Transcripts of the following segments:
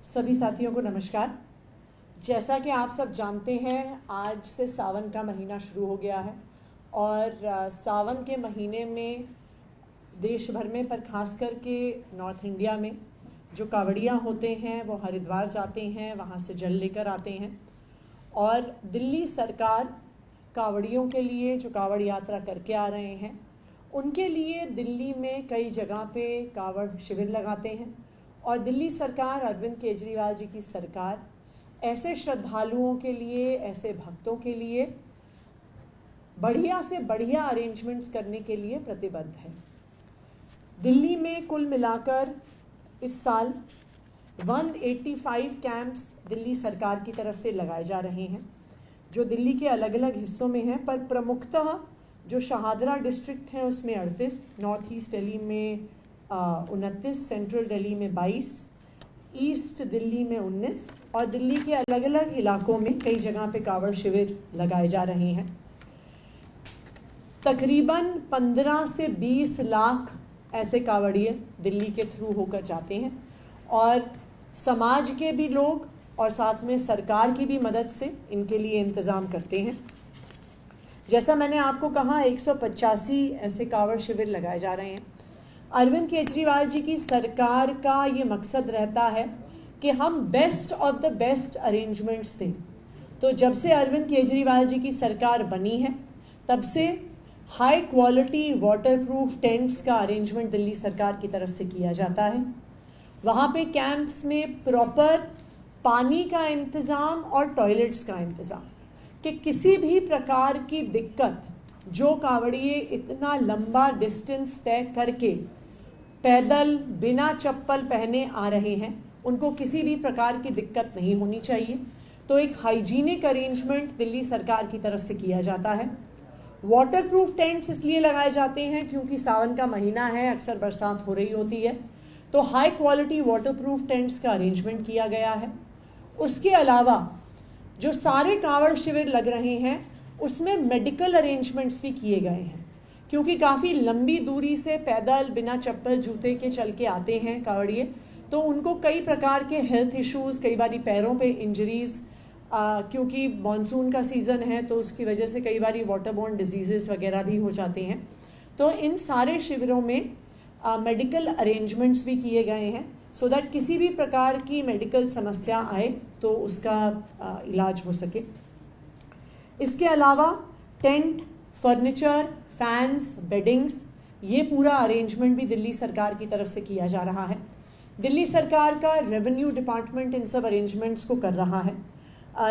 सभी साथियों को नमस्कार। जैसा कि आप सब जानते हैं, आज से सावन का महीना शुरू हो गया है और सावन के महीने में देश भर में, पर खास करके नॉर्थ इंडिया में जो कावड़िया होते हैं वो हरिद्वार जाते हैं, वहाँ से जल लेकर आते हैं। और दिल्ली सरकार कावड़ियों के लिए जो कावड़ यात्रा करके आ रहे हैं उनके लिए दिल्ली में कई जगह पे कावड़ शिविर लगाते हैं। और दिल्ली सरकार, अरविंद केजरीवाल जी की सरकार, ऐसे श्रद्धालुओं के लिए, ऐसे भक्तों के लिए बढ़िया से बढ़िया अरेंजमेंट्स करने के लिए प्रतिबद्ध है। दिल्ली में कुल मिलाकर इस साल 185 कैंप्स दिल्ली सरकार की तरफ से लगाए जा रहे हैं, जो दिल्ली के अलग अलग हिस्सों में हैं। पर प्रमुखतः जो शाहदरा डिस्ट्रिक्ट है उसमें 38, नॉर्थ ईस्ट दिल्ली में 29, सेंट्रल दिल्ली में 22, ईस्ट दिल्ली में 19 और दिल्ली के अलग अलग इलाकों में कई जगह पे कावड़ शिविर लगाए जा रहे हैं। तकरीबन 15 से 20 लाख ऐसे कावड़िए दिल्ली के थ्रू होकर जाते हैं और समाज के भी लोग और साथ में सरकार की भी मदद से इनके लिए इंतज़ाम करते हैं। जैसा मैंने आपको कहा, 185 ऐसे कावड़ शिविर लगाए जा रहे हैं। अरविंद केजरीवाल जी की सरकार का ये मकसद रहता है कि हम best of the best arrangements दें। तो जब से अरविंद केजरीवाल जी की सरकार बनी है तब से हाई क्वालिटी वाटरप्रूफ टेंट्स का अरेंजमेंट दिल्ली सरकार की तरफ से किया जाता है। वहाँ पे कैंप्स में प्रॉपर पानी का इंतज़ाम और टॉयलेट्स का इंतज़ाम, कि किसी भी प्रकार की दिक्कत, जो कावड़िए इतना लंबा डिस्टेंस तय करके पैदल बिना चप्पल पहने आ रहे हैं, उनको किसी भी प्रकार की दिक्कत नहीं होनी चाहिए। तो एक हाइजीनिक अरेंजमेंट दिल्ली सरकार की तरफ से किया जाता है। वाटरप्रूफ टेंट्स इसलिए लगाए जाते हैं क्योंकि सावन का महीना है, अक्सर बरसात हो रही होती है, तो हाई क्वालिटी वाटरप्रूफ टेंट्स का अरेंजमेंट किया गया है। उसके अलावा जो सारे कावड़ शिविर लग रहे हैं उसमें मेडिकल अरेंजमेंट्स भी किए गए हैं, क्योंकि काफ़ी लंबी दूरी से पैदल बिना चप्पल जूते के चल के आते हैं कावड़िए, तो उनको कई प्रकार के हेल्थ इश्यूज़, कई बारी पैरों पे इंजरीज़, क्योंकि मॉनसून का सीज़न है तो उसकी वजह से कई बारी वाटरबोर्न डिजीज़ेस वगैरह भी हो जाते हैं। तो इन सारे शिविरों में मेडिकल अरेंजमेंट्स भी किए गए हैं, सो दैट किसी भी प्रकार की मेडिकल समस्या आए तो उसका इलाज हो सके। इसके अलावा टेंट, फर्नीचर, फैंस, बेडिंग्स, ये पूरा अरेंजमेंट भी दिल्ली सरकार की तरफ से किया जा रहा है। दिल्ली सरकार का रेवेन्यू डिपार्टमेंट इन सब अरेंजमेंट्स को कर रहा है।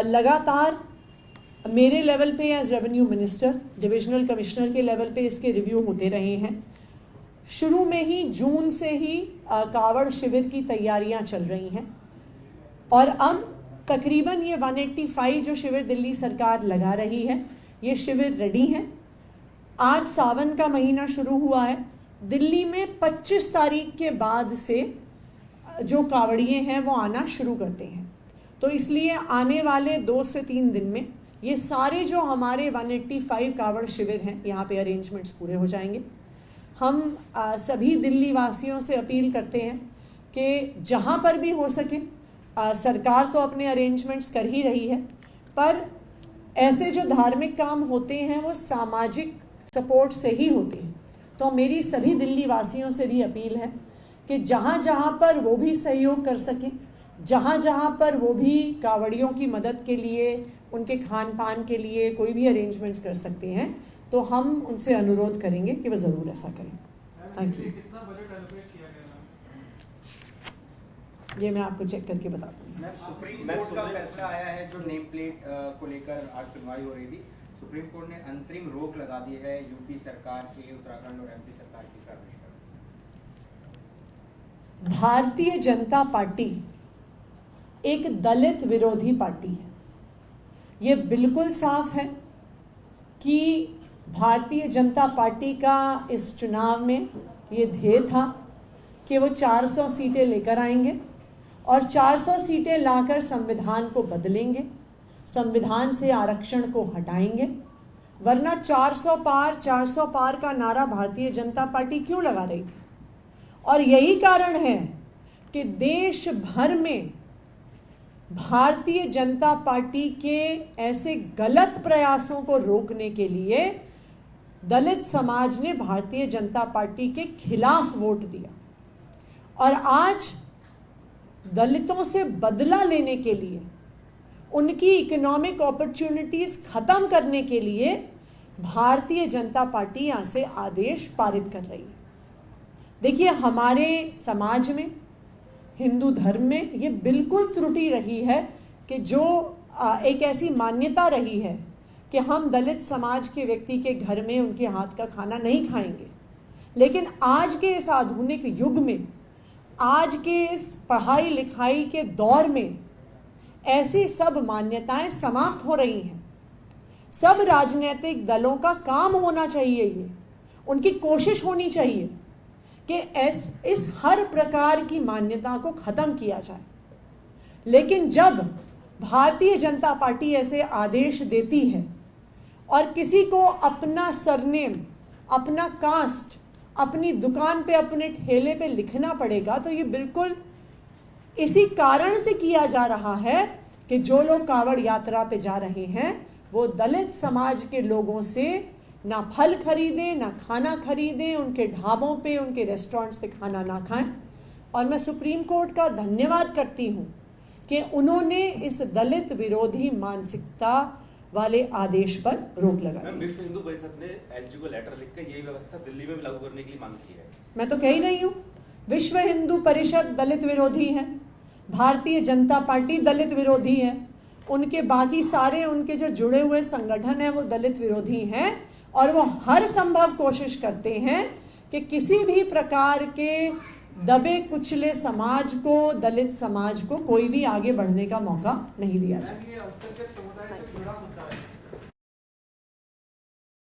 लगातार मेरे लेवल पे as revenue minister, divisional commissioner के लेवल पे इसके रिव्यू होते रहे हैं। शुरू में ही जून से ही कावड़ शिविर की तैयारियां चल रही हैं और अब तकरीबन ये 185 जो शिविर दिल्ली सरकार लगा रही है, ये शिविर रेडी हैं। आज सावन का महीना शुरू हुआ है। दिल्ली में 25 तारीख के बाद से जो कावड़िए हैं वो आना शुरू करते हैं, तो इसलिए आने वाले 2 से 3 दिन में ये सारे जो हमारे 185 कावड़ शिविर हैं, यहाँ पे अरेंजमेंट्स पूरे हो जाएंगे। हम सभी दिल्ली वासियों से अपील करते हैं कि जहाँ पर भी हो सके, सरकार तो अपने अरेंजमेंट्स कर ही रही है, पर ऐसे जो धार्मिक काम होते हैं वो सामाजिक सपोर्ट से ही होते हैं। तो मेरी सभी दिल्ली वासियों से भी अपील है कि जहाँ जहाँ पर वो भी सहयोग कर सकें, जहाँ जहाँ पर वो भी कावड़ियों की मदद के लिए, उनके खान पान के लिए कोई भी अरेंजमेंट्स कर सकते हैं, तो हम उनसे अनुरोध करेंगे कि वह ज़रूर ऐसा करें। Thank you. ये मैं आपको चेक करके बता दूँगी। सुप्रीम कोर्ट का फैसला आया है जो नेम प्लेट को लेकर आज सुनवाई हो रही थी। सुप्रीम कोर्ट ने अंतरिम रोक लगा दी है यूपी सरकार के, उत्तराखंड और एमपी सरकार की साजिश पर। भारतीय जनता पार्टी एक दलित विरोधी पार्टी है। ये बिल्कुल साफ है कि भारतीय जनता पार्टी का इस चुनाव में ये ध्येय था कि वो 400 सीटें लेकर आएंगे और 400 सीटें लाकर संविधान को बदलेंगे, संविधान से आरक्षण को हटाएंगे। वरना 400 पार का नारा भारतीय जनता पार्टी क्यों लगा रही थी? और यही कारण है कि देश भर में भारतीय जनता पार्टी के ऐसे गलत प्रयासों को रोकने के लिए दलित समाज ने भारतीय जनता पार्टी के खिलाफ वोट दिया और आज दलितों से बदला लेने के लिए, उनकी इकोनॉमिक अपॉर्चुनिटीज खत्म करने के लिए भारतीय जनता पार्टी यहां से आदेश पारित कर रही है। देखिए, हमारे समाज में, हिंदू धर्म में ये बिल्कुल त्रुटि रही है कि जो एक ऐसी मान्यता रही है कि हम दलित समाज के व्यक्ति के घर में उनके हाथ का खाना नहीं खाएंगे। लेकिन आज के इस आधुनिक युग में, आज के इस पढ़ाई लिखाई के दौर में ऐसी सब मान्यताएं समाप्त हो रही हैं। सब राजनीतिक दलों का काम होना चाहिए, ये उनकी कोशिश होनी चाहिए कि इस हर प्रकार की मान्यता को खत्म किया जाए। लेकिन जब भारतीय जनता पार्टी ऐसे आदेश देती है और किसी को अपना सरनेम, अपना कास्ट अपनी दुकान पे, अपने ठेले पे लिखना पड़ेगा, तो ये बिल्कुल इसी कारण से किया जा रहा है कि जो लोग कांवड़ यात्रा पे जा रहे हैं वो दलित समाज के लोगों से ना फल खरीदें, ना खाना खरीदें, उनके ढाबों पे, उनके रेस्टोरेंट्स पे खाना ना खाएं। और मैं सुप्रीम कोर्ट का धन्यवाद करती हूं कि उन्होंने इस दलित विरोधी मानसिकता वाले आदेश पर रोक लगाई। विश्व हिंदू परिषद ने एलजी को लेटर लिखकर यही व्यवस्था दिल्ली में लागू करने के लिए मांग की है। मैं तो कह ही रही हूं, विश्व हिंदू परिषद दलित विरोधी है, भारतीय जनता पार्टी दलित विरोधी है, उनके बाकी सारे उनके जो जुड़े हुए संगठन हैं वो दलित विरोधी हैं और वो हर संभव कोशिश करते हैं कि किसी भी प्रकार के दबे कुचले समाज को, दलित समाज को कोई भी आगे बढ़ने का मौका नहीं दिया जाए।